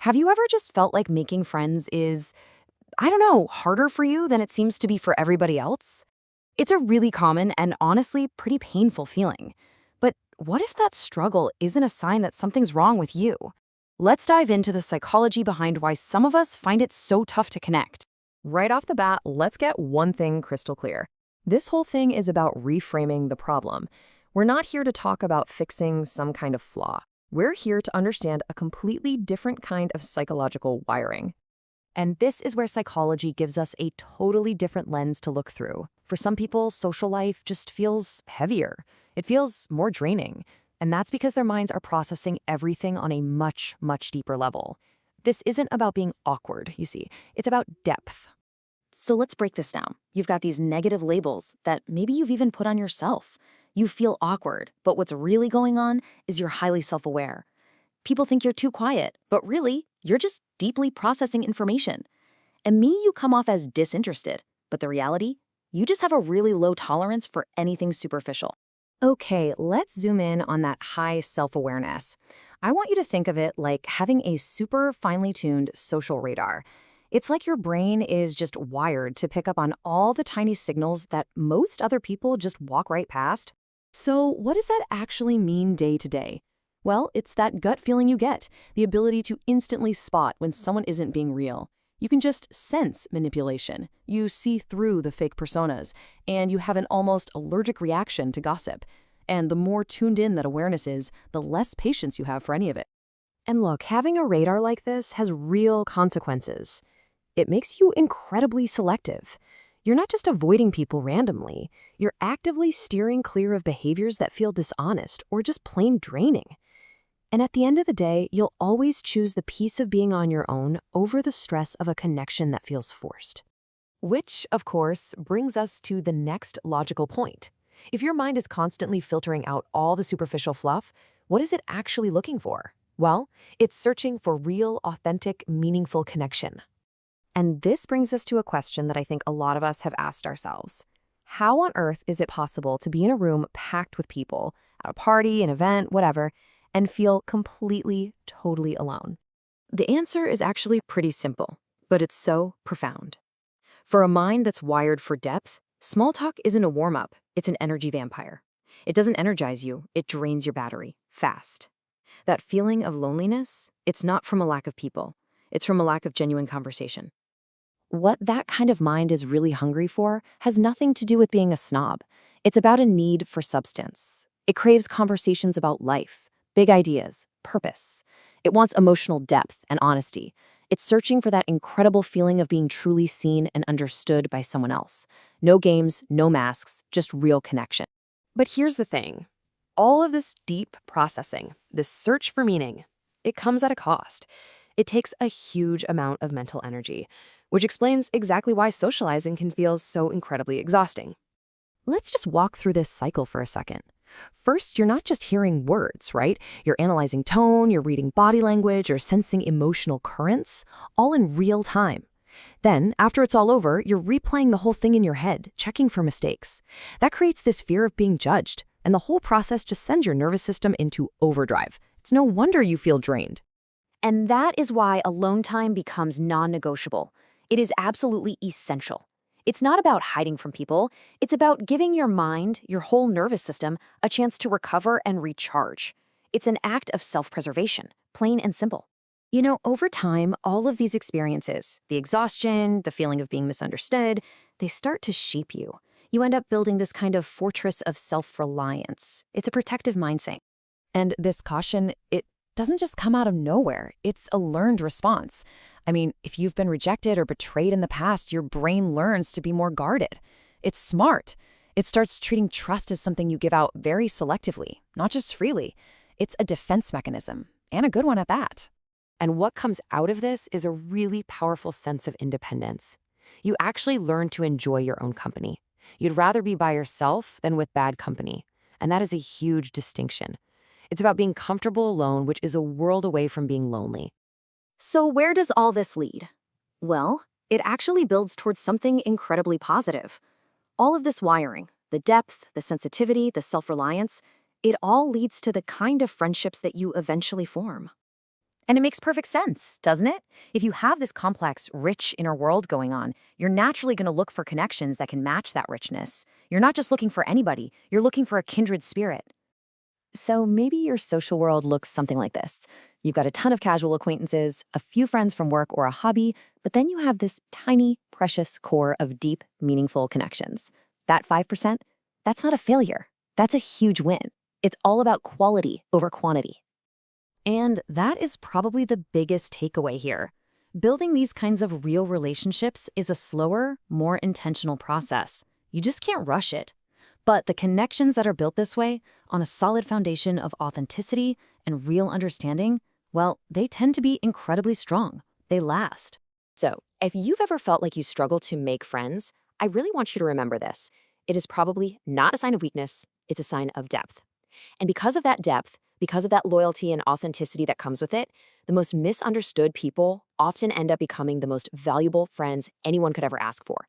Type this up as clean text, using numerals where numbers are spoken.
Have you ever just felt like making friends is, I don't know, harder for you than it seems to be for everybody else? It's a really common and honestly pretty painful feeling. But what if that struggle isn't a sign that something's wrong with you? Let's dive into the psychology behind why some of us find it so tough to connect. Right off the bat, let's get one thing crystal clear. This whole thing is about reframing the problem. We're not here to talk about fixing some kind of flaw. We're here to understand a completely different kind of psychological wiring. And this is where psychology gives us a totally different lens to look through. For some people, social life just feels heavier. It feels more draining. And that's because their minds are processing everything on a much, much deeper level. This isn't about being awkward, you see. It's about depth. So let's break this down. You've got these negative labels that maybe you've even put on yourself. You feel awkward, but what's really going on is you're highly self-aware. People think you're too quiet, but really, you're just deeply processing information. And you come off as disinterested, but the reality, you just have a really low tolerance for anything superficial. Okay, let's zoom in on that high self-awareness. I want you to think of it like having a super finely tuned social radar. It's like your brain is just wired to pick up on all the tiny signals that most other people just walk right past. So what does that actually mean day to day? Well, it's that gut feeling you get, the ability to instantly spot when someone isn't being real. You can just sense manipulation. You see through the fake personas, and you have an almost allergic reaction to gossip. And the more tuned in that awareness is, the less patience you have for any of it. And look, having a radar like this has real consequences. It makes you incredibly selective. You're not just avoiding people randomly. You're actively steering clear of behaviors that feel dishonest or just plain draining. And at the end of the day, you'll always choose the peace of being on your own over the stress of a connection that feels forced. Which, of course, brings us to the next logical point. If your mind is constantly filtering out all the superficial fluff, what is it actually looking for? Well, it's searching for real, authentic, meaningful connection. And this brings us to a question that I think a lot of us have asked ourselves. How on earth is it possible to be in a room packed with people, at a party, an event, whatever, and feel completely, totally alone? The answer is actually pretty simple, but it's so profound. For a mind that's wired for depth, small talk isn't a warm-up, it's an energy vampire. It doesn't energize you, it drains your battery, fast. That feeling of loneliness, it's not from a lack of people, it's from a lack of genuine conversation. What that kind of mind is really hungry for has nothing to do with being a snob. It's about a need for substance. It craves conversations about life, big ideas, purpose. It wants emotional depth and honesty. It's searching for that incredible feeling of being truly seen and understood by someone else. No games, no masks, just real connection. But here's the thing. All of this deep processing, this search for meaning, it comes at a cost. It takes a huge amount of mental energy, which explains exactly why socializing can feel so incredibly exhausting. Let's just walk through this cycle for a second. First, you're not just hearing words, right? You're analyzing tone, you're reading body language, you're sensing emotional currents, all in real time. Then, after it's all over, you're replaying the whole thing in your head, checking for mistakes. That creates this fear of being judged, and the whole process just sends your nervous system into overdrive. It's no wonder you feel drained. And that is why alone time becomes non-negotiable. It is absolutely essential. It's not about hiding from people. It's about giving your mind, your whole nervous system, a chance to recover and recharge. It's an act of self-preservation, plain and simple. You know, over time, all of these experiences, the exhaustion, the feeling of being misunderstood, they start to shape you. You end up building this kind of fortress of self-reliance. It's a protective mindset. And this caution, it doesn't just come out of nowhere. It's a learned response. I mean, if you've been rejected or betrayed in the past, your brain learns to be more guarded. It's smart. It starts treating trust as something you give out very selectively, not just freely. It's a defense mechanism, and a good one at that. And what comes out of this is a really powerful sense of independence. You actually learn to enjoy your own company. You'd rather be by yourself than with bad company, and that is a huge distinction. It's about being comfortable alone, which is a world away from being lonely. So where does all this lead? Well, it actually builds towards something incredibly positive. All of this wiring, the depth, the sensitivity, the self-reliance, it all leads to the kind of friendships that you eventually form. And it makes perfect sense, doesn't it? If you have this complex, rich inner world going on, you're naturally going to look for connections that can match that richness. You're not just looking for anybody, you're looking for a kindred spirit. So maybe your social world looks something like this. You've got a ton of casual acquaintances, a few friends from work or a hobby, but then you have this tiny, precious core of deep, meaningful connections. That 5%, that's not a failure. That's a huge win. It's all about quality over quantity. And that is probably the biggest takeaway here. Building these kinds of real relationships is a slower, more intentional process. You just can't rush it. But the connections that are built this way, on a solid foundation of authenticity and real understanding, well, they tend to be incredibly strong. They last. So, if you've ever felt like you struggle to make friends, I really want you to remember this. It is probably not a sign of weakness, it's a sign of depth. And because of that depth, because of that loyalty and authenticity that comes with it, the most misunderstood people often end up becoming the most valuable friends anyone could ever ask for.